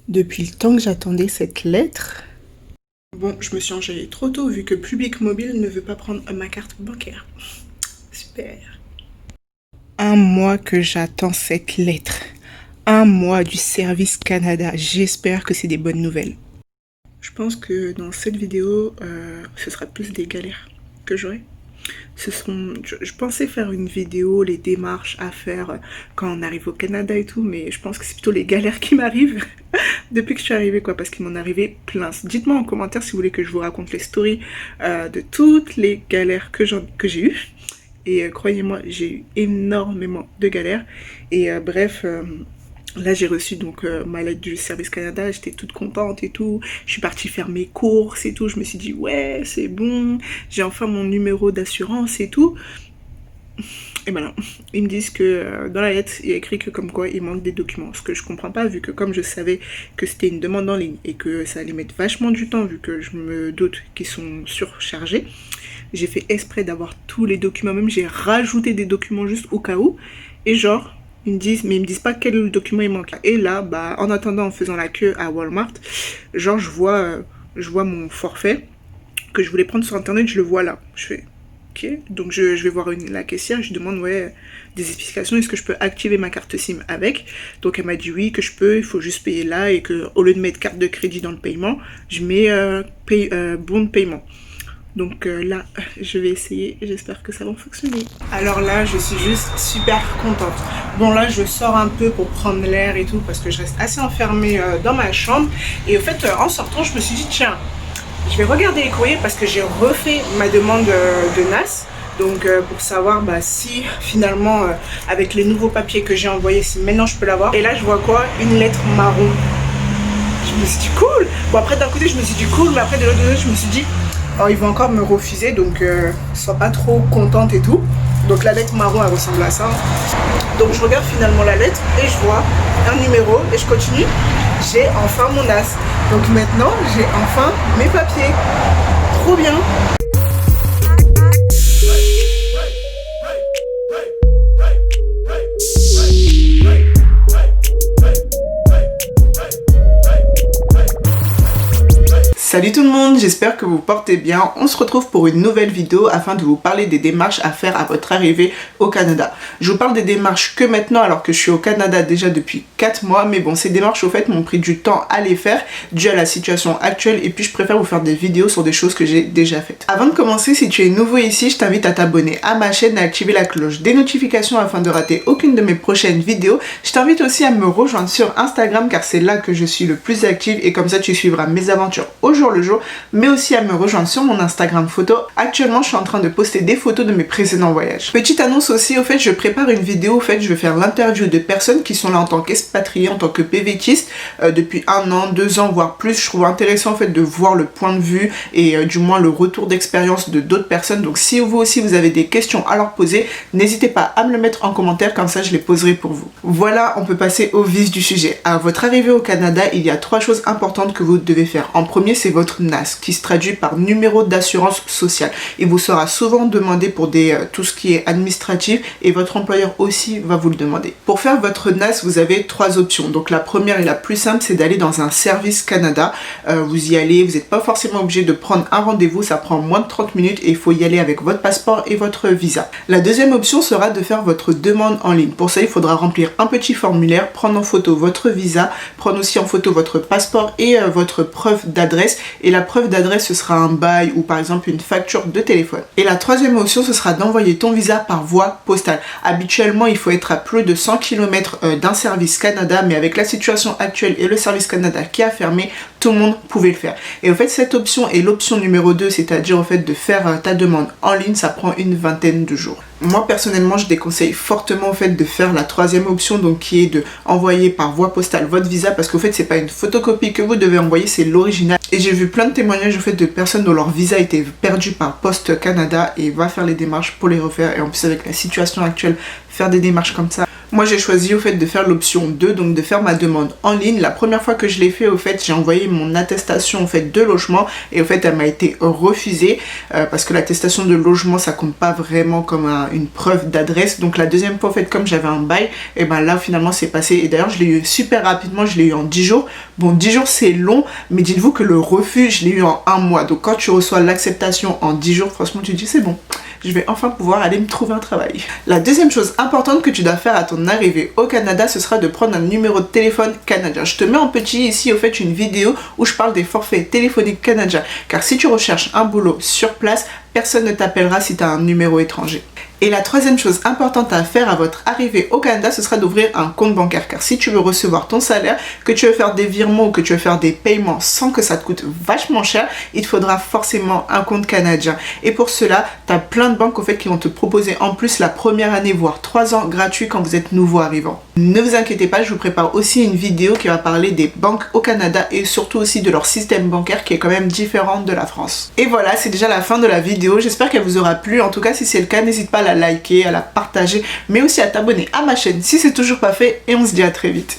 Depuis le temps que j'attendais cette lettre. Bon, je me suis enjaillée trop tôt vu que Public Mobile ne veut pas prendre ma carte bancaire. Super. Un mois que j'attends cette lettre. Un mois du Service Canada. J'espère que c'est des bonnes nouvelles. Je pense que dans cette vidéo, ce sera plus des galères que j'aurai. Je pensais faire une vidéo, les démarches à faire quand on arrive au Canada et tout, mais je pense que c'est plutôt les galères qui m'arrivent depuis que je suis arrivée, quoi, parce qu'il m'en arrivait plein. Dites-moi en commentaire si vous voulez que je vous raconte les stories de toutes les galères que j'ai eues. Et croyez-moi, j'ai eu énormément de galères. Et bref... Là, j'ai reçu donc ma lettre du Service Canada, j'étais toute contente et tout. Je suis partie faire mes courses et tout. Je me suis dit, ouais, c'est bon, j'ai enfin mon numéro d'assurance et tout. Et ben non, ils me disent que dans la lettre, il y a écrit que comme quoi il manque des documents. Ce que je comprends pas, vu que comme je savais que c'était une demande en ligne et que ça allait mettre vachement du temps, vu que je me doute qu'ils sont surchargés, j'ai fait exprès d'avoir tous les documents. Même j'ai rajouté des documents juste au cas où. Et genre... ils me disent, mais ils me disent pas quel document il manque. Et là, bah, en attendant, en faisant la queue à Walmart, genre, je vois mon forfait que je voulais prendre sur internet, je le vois là. Je fais, ok. Donc, je vais voir la caissière, je lui demande, ouais, des explications, est-ce que je peux activer ma carte SIM avec? Donc, elle m'a dit oui, que je peux, il faut juste payer là, et que au lieu de mettre carte de crédit dans le paiement, je mets bon de paiement. Donc là, je vais essayer, j'espère que ça va fonctionner. Alors là, je suis juste super contente. Bon là, je sors un peu pour prendre l'air et tout, parce que je reste assez enfermée dans ma chambre. Et au fait, en sortant, je me suis dit, tiens, je vais regarder les courriers parce que j'ai refait ma demande de NAS. Donc pour savoir si finalement, avec les nouveaux papiers que j'ai envoyés, si maintenant je peux l'avoir. Et là, je vois quoi? Une lettre marron. Je me suis dit, cool. Bon après, d'un côté, je me suis dit, cool, mais après, de l'autre côté, je me suis dit... alors, ils vont encore me refuser, donc sois pas trop contente et tout. Donc la lettre marron, elle ressemble à ça. Donc je regarde finalement la lettre et je vois un numéro et je continue. J'ai enfin mon NAS. Donc maintenant, j'ai enfin mes papiers. Trop bien. Salut tout le monde, j'espère que vous portez bien. On se retrouve pour une nouvelle vidéo afin de vous parler des démarches à faire à votre arrivée au Canada. Je vous parle des démarches que maintenant alors que je suis au Canada déjà depuis 4 mois. Mais bon, ces démarches au fait m'ont pris du temps à les faire dû à la situation actuelle. Et puis je préfère vous faire des vidéos sur des choses que j'ai déjà faites. Avant de commencer, si tu es nouveau ici, je t'invite à t'abonner à ma chaîne et à activer la cloche des notifications afin de rater aucune de mes prochaines vidéos. Je t'invite aussi à me rejoindre sur Instagram car c'est là que je suis le plus active et comme ça tu suivras mes aventures aujourd'hui le jour, mais aussi à me rejoindre sur mon Instagram photo. Actuellement, je suis en train de poster des photos de mes précédents voyages. Petite annonce aussi, au fait, je prépare une vidéo, au fait, je vais faire l'interview de personnes qui sont là en tant qu'expatriés, en tant que PVTistes, depuis 1 an, 2 ans, voire plus. Je trouve intéressant, en fait, de voir le point de vue et du moins le retour d'expérience de d'autres personnes. Donc, si vous aussi, vous avez des questions à leur poser, n'hésitez pas à me le mettre en commentaire, comme ça, je les poserai pour vous. Voilà, on peut passer au vif du sujet. À votre arrivée au Canada, il y a 3 choses importantes que vous devez faire. En premier, c'est votre NAS, qui se traduit par numéro d'assurance sociale. Il vous sera souvent demandé pour tout ce qui est administratif et votre employeur aussi va vous le demander. Pour faire votre NAS, vous avez 3 options. Donc la première et la plus simple, c'est d'aller dans un service Canada. Vous y allez, vous n'êtes pas forcément obligé de prendre un rendez-vous, ça prend moins de 30 minutes et il faut y aller avec votre passeport et votre visa. La deuxième option sera de faire votre demande en ligne. Pour ça, il faudra remplir un petit formulaire, prendre en photo votre visa, prendre aussi en photo votre passeport et votre preuve d'adresse. Et la preuve d'adresse, ce sera un bail ou par exemple une facture de téléphone. Et la troisième option, ce sera d'envoyer ton visa par voie postale. Habituellement, il faut être à plus de 100 km d'un service Canada, mais avec la situation actuelle et le service Canada qui a fermé, tout le monde pouvait le faire. Et en fait, cette option est l'option numéro 2, c'est-à-dire en fait de faire ta demande en ligne, ça prend une vingtaine de jours. Moi personnellement, je déconseille fortement en fait de faire la troisième option, donc qui est de envoyer par voie postale votre visa, parce qu'au fait c'est pas une photocopie que vous devez envoyer, c'est l'original. Et j'ai vu plein de témoignages au fait de personnes dont leur visa a été perdu par Poste Canada et va faire les démarches pour les refaire. Et en plus avec la situation actuelle, faire des démarches comme ça, Moi j'ai choisi au fait de faire l'option 2, donc de faire ma demande en ligne. La première fois que je l'ai fait, au fait, j'ai envoyé mon attestation au fait de logement et au fait elle m'a été refusée parce que l'attestation de logement ça compte pas vraiment comme une preuve d'adresse. Donc la deuxième fois, au fait, comme j'avais un bail, et ben là finalement c'est passé. Et d'ailleurs je l'ai eu super rapidement, je l'ai eu en 10 jours. Bon, 10 jours c'est long, mais dites-vous que le refus je l'ai eu en 1 mois. Donc quand tu reçois l'acceptation en 10 jours, franchement tu te dis c'est bon, je vais enfin pouvoir aller me trouver un travail. La deuxième chose importante que tu dois faire à ton arrivée au Canada, ce sera de prendre un numéro de téléphone canadien. Je te mets en petit ici au fait une vidéo où je parle des forfaits téléphoniques canadiens, car si tu recherches un boulot sur place, personne ne t'appellera si tu as un numéro étranger. Et la troisième chose importante à faire à votre arrivée au Canada, ce sera d'ouvrir un compte bancaire. Car si tu veux recevoir ton salaire, que tu veux faire des virements ou que tu veux faire des paiements sans que ça te coûte vachement cher, il te faudra forcément un compte canadien. Et pour cela, tu as plein de banques au fait qui vont te proposer en plus la première année, voire 3 ans gratuits quand vous êtes nouveau arrivant. Ne vous inquiétez pas, je vous prépare aussi une vidéo qui va parler des banques au Canada et surtout aussi de leur système bancaire qui est quand même différent de la France. Et voilà, c'est déjà la fin de la vidéo. J'espère qu'elle vous aura plu. En tout cas, si c'est le cas, n'hésite pas à la liker, à la partager, mais aussi à t'abonner à ma chaîne si c'est toujours pas fait et on se dit à très vite.